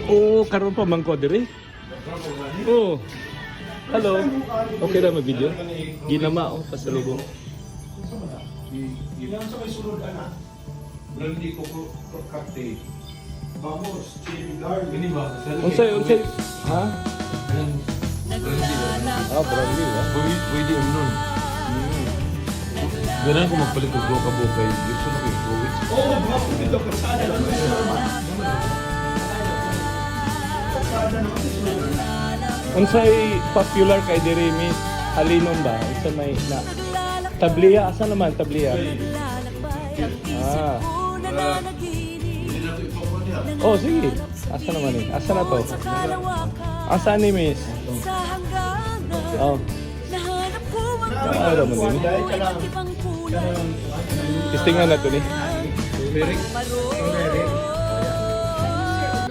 Oo, karon pa man ko diri. Oo. Hello. Okay na mag-video? Ginama oh, pasalubong. Ilan sa may sulod ana? Brandy ko kakte. Vamos, chillar. Gini ba? Unsay, ha? Ah, brandy ba? Pwede mo nun. Ganun ko magpalit ng doka bukay. Gusto na kayo gawin. Oo, bakit dito ka sana naman sa Unsay popular kay diri Miss Halinon ba? Unsa may na tabliya asa naman tabliya? Ah. Oh, sige. Asa naman eh? Asa na to? Asa ni Miss? Oh. Ano naman din? Testingan na to ni. lyrics.